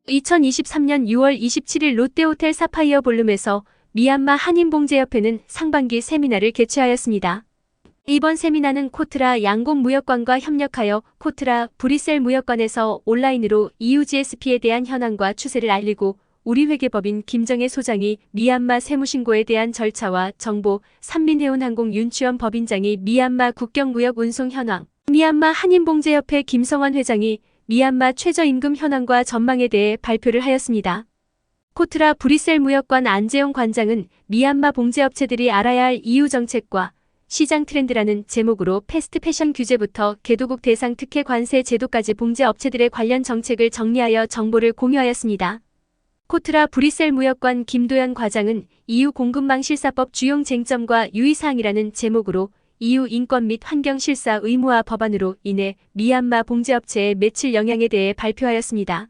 2023년 6월 27일 롯데호텔 사파이어 볼룸에서 미얀마 한인봉제협회는 상반기 세미나를 개최하였습니다. 이번 세미나는 코트라 양곤무역관과 협력하여 코트라 브뤼셀 무역관에서 온라인으로 EU GSP에 대한 현황과 추세를 알리고 우리 회계법인 김정혜 소장이 미얀마 세무신고에 대한 절차와 정보, 산민해운항공 윤추원 법인장이 미얀마 국경무역운송 현황, 미얀마 한인봉제협회 김성원 회장이 미얀마 최저임금 현황과 전망에 대해 발표를 하였습니다. 코트라 브뤼셀 무역관 안재용 관장은 미얀마 봉제업체들이 알아야 할 EU 정책과 시장 트렌드라는 제목으로 패스트 패션 규제부터 개도국 대상 특혜 관세 제도까지 봉제업체들의 관련 정책을 정리하여 정보를 공유하였습니다. 코트라 브뤼셀 무역관 김도연 과장은 EU 공급망 실사법 주요 쟁점과 유의사항이라는 제목으로 EU 인권 및 환경 실사 의무화 법안으로 인해 미얀마 봉제업체의 매출 영향에 대해 발표하였습니다.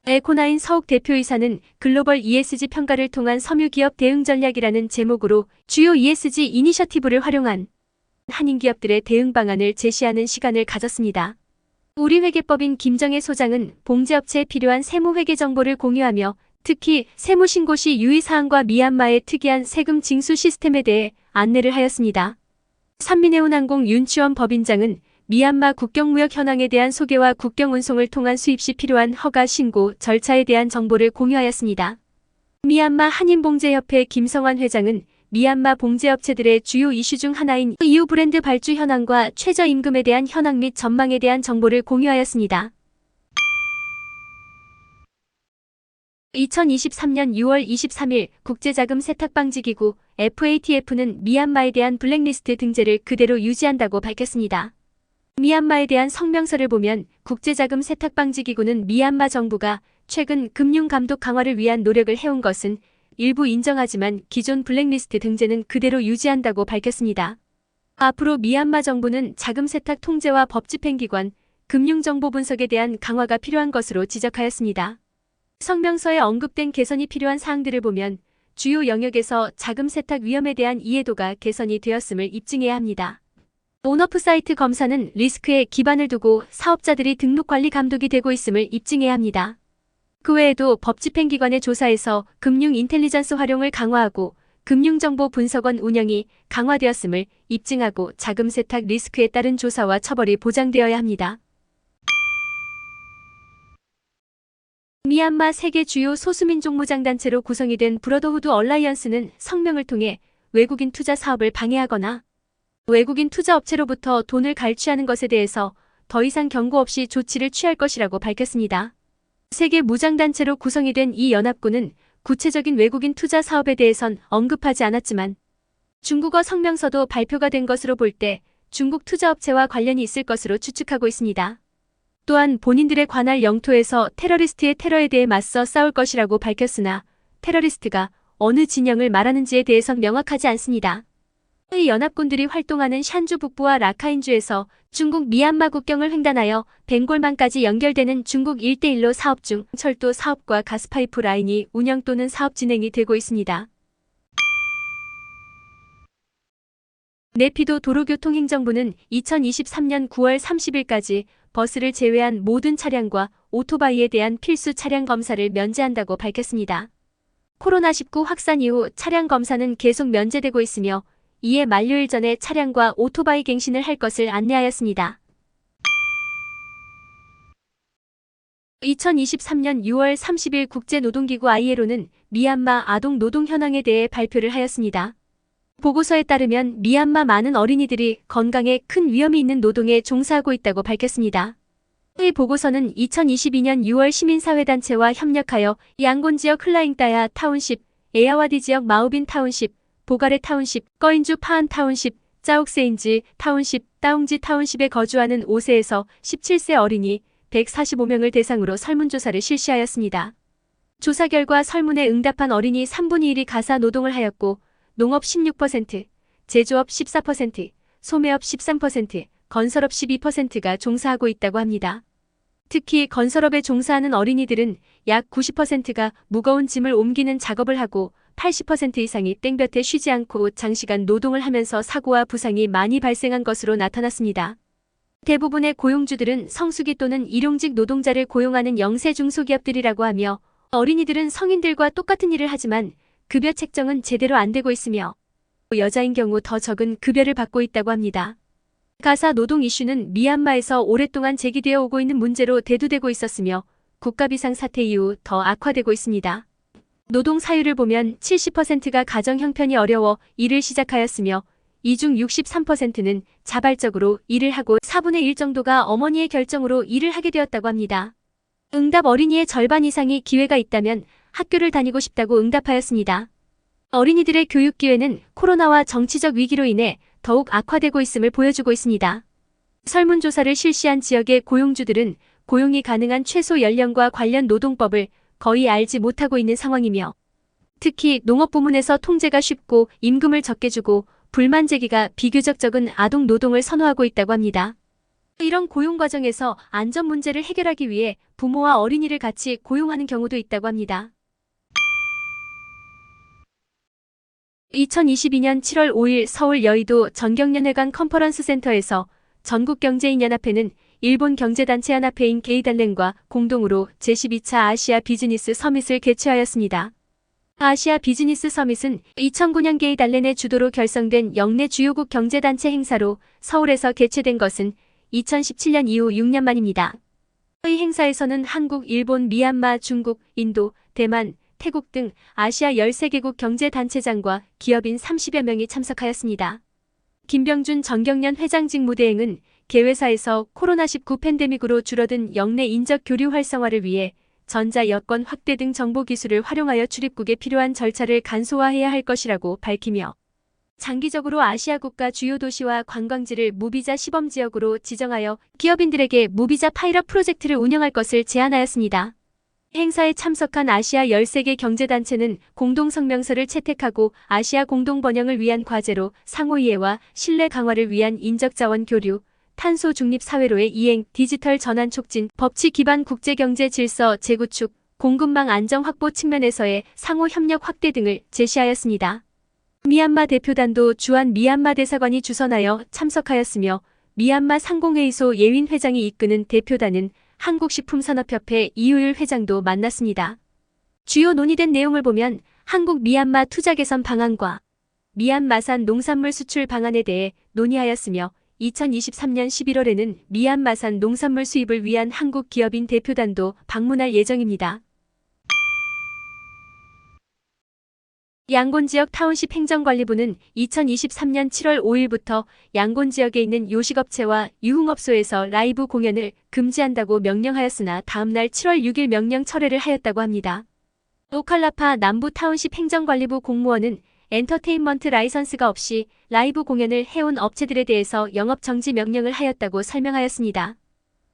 에코나인 서욱 대표이사는 글로벌 ESG 평가를 통한 섬유기업 대응 전략이라는 제목으로 주요 ESG 이니셔티브를 활용한 한인기업들의 대응 방안을 제시하는 시간을 가졌습니다. 우리 회계법인 김정혜 소장은 봉제업체에 필요한 세무회계 정보를 공유하며 특히 세무신고 시 유의사항과 미얀마의 특이한 세금 징수 시스템에 대해 안내를 하였습니다. 산민해운항공 윤추원 법인장은 미얀마 국경무역 현황에 대한 소개와 국경운송을 통한 수입 시 필요한 허가 신고 절차에 대한 정보를 공유하였습니다. 미얀마 한인봉제협회 김성환 회장은 미얀마 봉제업체들의 주요 이슈 중 하나인 EU 브랜드 발주 현황과 최저임금에 대한 현황 및 전망에 대한 정보를 공유하였습니다. 2023년 6월 23일 국제자금 세탁방지기구 FATF는 미얀마에 대한 블랙리스트 등재를 그대로 유지한다고 밝혔습니다. 미얀마에 대한 성명서를 보면 국제자금 세탁방지기구는 미얀마 정부가 최근 금융감독 강화를 위한 노력을 해온 것은 일부 인정하지만 기존 블랙리스트 등재는 그대로 유지한다고 밝혔습니다. 앞으로 미얀마 정부는 자금 세탁 통제와 법집행기관, 금융정보 분석에 대한 강화가 필요한 것으로 지적하였습니다. 성명서에 언급된 개선이 필요한 사항들을 보면 주요 영역에서 자금 세탁 위험에 대한 이해도가 개선이 되었음을 입증해야 합니다. 온오프 사이트 검사는 리스크에 기반을 두고 사업자들이 등록관리 감독이 되고 있음을 입증해야 합니다. 그 외에도 법집행기관의 조사에서 금융 인텔리전스 활용을 강화하고 금융정보 분석원 운영이 강화되었음을 입증하고 자금 세탁 리스크에 따른 조사와 처벌이 보장되어야 합니다. 미얀마 세계 주요 소수민족 무장단체로 구성이 된 브러더후드 얼라이언스는 성명을 통해 외국인 투자 사업을 방해하거나 외국인 투자업체로부터 돈을 갈취하는 것에 대해서 더 이상 경고 없이 조치를 취할 것이라고 밝혔습니다. 세계 무장단체로 구성이 된 이 연합군은 구체적인 외국인 투자 사업에 대해선 언급하지 않았지만 중국어 성명서도 발표가 된 것으로 볼 때 중국 투자업체와 관련이 있을 것으로 추측하고 있습니다. 또한 본인들의 관할 영토에서 테러리스트의 테러에 대해 맞서 싸울 것이라고 밝혔으나 테러리스트가 어느 진영을 말하는지에 대해선 명확하지 않습니다. 이 연합군들이 활동하는 샨주 북부와 라카인주에서 중국 미얀마 국경을 횡단하여 벵골만까지 연결되는 중국 1대1로 사업 중 철도 사업과 가스파이프 라인이 운영 또는 사업 진행이 되고 있습니다. 네피도 도로교통행정부는 2023년 9월 30일까지 버스를 제외한 모든 차량과 오토바이에 대한 필수 차량 검사를 면제한다고 밝혔습니다. 코로나19 확산 이후 차량 검사는 계속 면제되고 있으며 이에 만료일 전에 차량과 오토바이 갱신을 할 것을 안내하였습니다. 2023년 6월 30일 국제노동기구 ILO는 미얀마 아동 노동 현황에 대해 발표를 하였습니다. 보고서에 따르면 미얀마 많은 어린이들이 건강에 큰 위험이 있는 노동에 종사하고 있다고 밝혔습니다. 이 보고서는 2022년 6월 시민사회단체와 협력하여 양곤 지역 흘라잉따야 타운십, 에야와디 지역 마우빈 타운십, 보가레 타운십, 꺼인주 파안 타운십, 짜옥세인지 타운십, 따웅지 타운십에 거주하는 5세에서 17세 어린이 145명을 대상으로 설문조사를 실시하였습니다. 조사 결과 설문에 응답한 어린이 3분의 1이 가사 노동을 하였고 농업 16%, 제조업 14%, 소매업 13%, 건설업 12%가 종사하고 있다고 합니다. 특히 건설업에 종사하는 어린이들은 약 90%가 무거운 짐을 옮기는 작업을 하고 80% 이상이 땡볕에 쉬지 않고 장시간 노동을 하면서 사고와 부상이 많이 발생한 것으로 나타났습니다. 대부분의 고용주들은 성수기 또는 일용직 노동자를 고용하는 영세 중소기업들이라고 하며 어린이들은 성인들과 똑같은 일을 하지만 급여 책정은 제대로 안 되고 있으며 여자인 경우 더 적은 급여를 받고 있다고 합니다. 가사 노동 이슈는 미얀마에서 오랫동안 제기되어 오고 있는 문제로 대두되고 있었으며 국가 비상 사태 이후 더 악화되고 있습니다. 노동 사유를 보면 70%가 가정 형편이 어려워 일을 시작하였으며 이 중 63%는 자발적으로 일을 하고 4분의 1 정도가 어머니의 결정으로 일을 하게 되었다고 합니다. 응답 어린이의 절반 이상이 기회가 있다면 학교를 다니고 싶다고 응답하였습니다. 어린이들의 교육 기회는 코로나와 정치적 위기로 인해 더욱 악화되고 있음을 보여주고 있습니다. 설문조사를 실시한 지역의 고용주들은 고용이 가능한 최소 연령과 관련 노동법을 거의 알지 못하고 있는 상황이며 특히 농업 부문에서 통제가 쉽고 임금을 적게 주고 불만 제기가 비교적 적은 아동 노동을 선호하고 있다고 합니다. 이런 고용 과정에서 안전 문제를 해결하기 위해 부모와 어린이를 같이 고용하는 경우도 있다고 합니다. 2022년 7월 5일 서울 여의도 전경련회관 컨퍼런스 센터에서 전국경제인연합회는 일본 경제단체연합회인 게이달렌과 공동으로 제12차 아시아 비즈니스 서밋을 개최하였습니다. 아시아 비즈니스 서밋은 2009년 게이달렌의 주도로 결성된 역내 주요국 경제단체 행사로 서울에서 개최된 것은 2017년 이후 6년 만입니다. 이 행사에서는 한국, 일본, 미얀마, 중국, 인도, 대만, 태국 등 아시아 13개국 경제단체장과 기업인 30여 명이 참석하였습니다. 김병준 전경련 회장 직무대행은 개회사에서 코로나19 팬데믹으로 줄어든 역내 인적 교류 활성화를 위해 전자 여권 확대 등 정보기술을 활용하여 출입국에 필요한 절차를 간소화해야 할 것이라고 밝히며 장기적으로 아시아 국가 주요 도시와 관광지를 무비자 시범지역으로 지정하여 기업인들에게 무비자 파일럿 프로젝트를 운영할 것을 제안하였습니다. 행사에 참석한 아시아 13개 경제단체는 공동성명서를 채택하고 아시아 공동번영을 위한 과제로 상호이해와 신뢰 강화를 위한 인적자원 교류, 탄소 중립 사회로의 이행, 디지털 전환 촉진, 법치 기반 국제경제 질서 재구축, 공급망 안정 확보 측면에서의 상호 협력 확대 등을 제시하였습니다. 미얀마 대표단도 주한 미얀마 대사관이 주선하여 참석하였으며 미얀마 상공회의소 예윈 회장이 이끄는 대표단은 한국식품산업협회 이효율 회장도 만났습니다. 주요 논의된 내용을 보면 한국 미얀마 투자 개선 방안과 미얀마산 농산물 수출 방안에 대해 논의하였으며 2023년 11월에는 미얀마산 농산물 수입을 위한 한국 기업인 대표단도 방문할 예정입니다. 양곤 지역 타운십 행정관리부는 2023년 7월 5일부터 양곤 지역에 있는 요식업체와 유흥업소에서 라이브 공연을 금지한다고 명령하였으나 다음날 7월 6일 명령 철회를 하였다고 합니다. 오칼라파 남부 타운십 행정관리부 공무원은 엔터테인먼트 라이선스가 없이 라이브 공연을 해온 업체들에 대해서 영업정지 명령을 하였다고 설명하였습니다.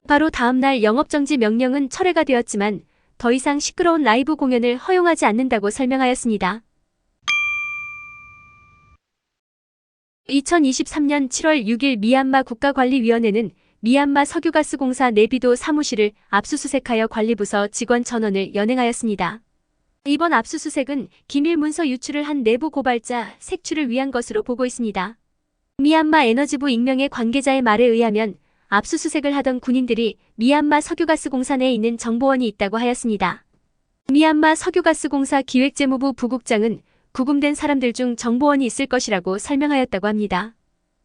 바로 다음날 영업정지 명령은 철회가 되었지만 더 이상 시끄러운 라이브 공연을 허용하지 않는다고 설명하였습니다. 2023년 7월 6일 미얀마 국가관리위원회는 미얀마 석유가스공사 네비도 사무실을 압수수색하여 관리부서 직원 전원을 연행하였습니다. 이번 압수수색은 기밀 문서 유출을 한 내부 고발자 색출을 위한 것으로 보고 있습니다. 미얀마 에너지부 익명의 관계자의 말에 의하면 압수수색을 하던 군인들이 미얀마 석유가스공사 내에 있는 정보원이 있다고 하였습니다. 미얀마 석유가스공사 기획재무부 부국장은 구금된 사람들 중 정보원이 있을 것이라고 설명하였다고 합니다.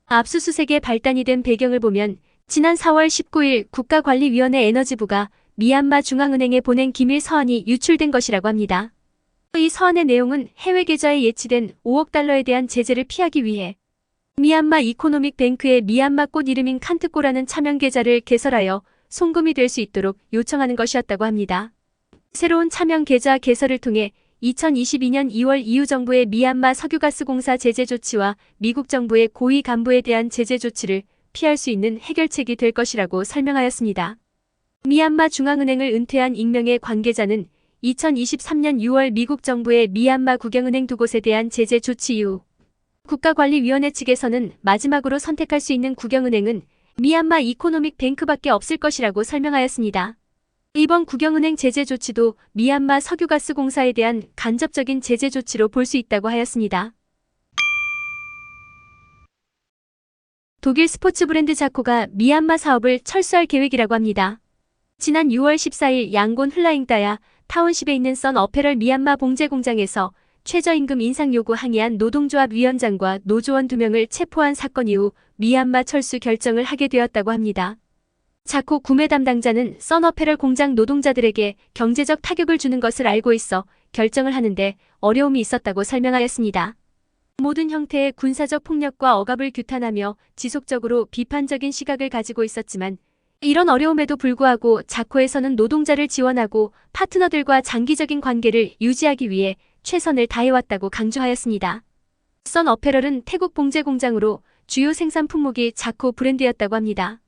압수수색의 발단이 된 배경을 보면 지난 4월 19일 국가관리위원회 에너지부가 미얀마 중앙은행에 보낸 기밀 서한이 유출된 것이라고 합니다. 이 서한의 내용은 해외 계좌에 예치된 5억 달러에 대한 제재를 피하기 위해 미얀마 이코노믹 뱅크의 미얀마 꽃 이름인 칸트코라는 차명 계좌를 개설하여 송금이 될 수 있도록 요청하는 것이었다고 합니다. 새로운 차명 계좌 개설을 통해 2022년 2월 EU 정부의 미얀마 석유가스공사 제재 조치와 미국 정부의 고위 간부에 대한 제재 조치를 피할 수 있는 해결책이 될 것이라고 설명하였습니다. 미얀마 중앙은행을 은퇴한 익명의 관계자는 2023년 6월 미국 정부의 미얀마 국영은행 두 곳에 대한 제재 조치 이후 국가관리위원회 측에서는 마지막으로 선택할 수 있는 국영은행은 미얀마 이코노믹 뱅크밖에 없을 것이라고 설명하였습니다. 이번 국영은행 제재 조치도 미얀마 석유가스공사에 대한 간접적인 제재 조치로 볼 수 있다고 하였습니다. 독일 스포츠 브랜드 자코가 미얀마 사업을 철수할 계획이라고 합니다. 지난 6월 14일 양곤 흘라잉따야 타운십에 있는 선 어페럴 미얀마 봉제 공장에서 최저임금 인상 요구 항의한 노동조합 위원장과 노조원 2명을 체포한 사건 이후 미얀마 철수 결정을 하게 되었다고 합니다. 자코 구매 담당자는 선 어페럴 공장 노동자들에게 경제적 타격을 주는 것을 알고 있어 결정을 하는데 어려움이 있었다고 설명하였습니다. 모든 형태의 군사적 폭력과 억압을 규탄하며 지속적으로 비판적인 시각을 가지고 있었지만 이런 어려움에도 불구하고 자코에서는 노동자를 지원하고 파트너들과 장기적인 관계를 유지하기 위해 최선을 다해왔다고 강조하였습니다. 선 어페럴은 태국 봉제 공장으로 주요 생산 품목이 자코 브랜드였다고 합니다.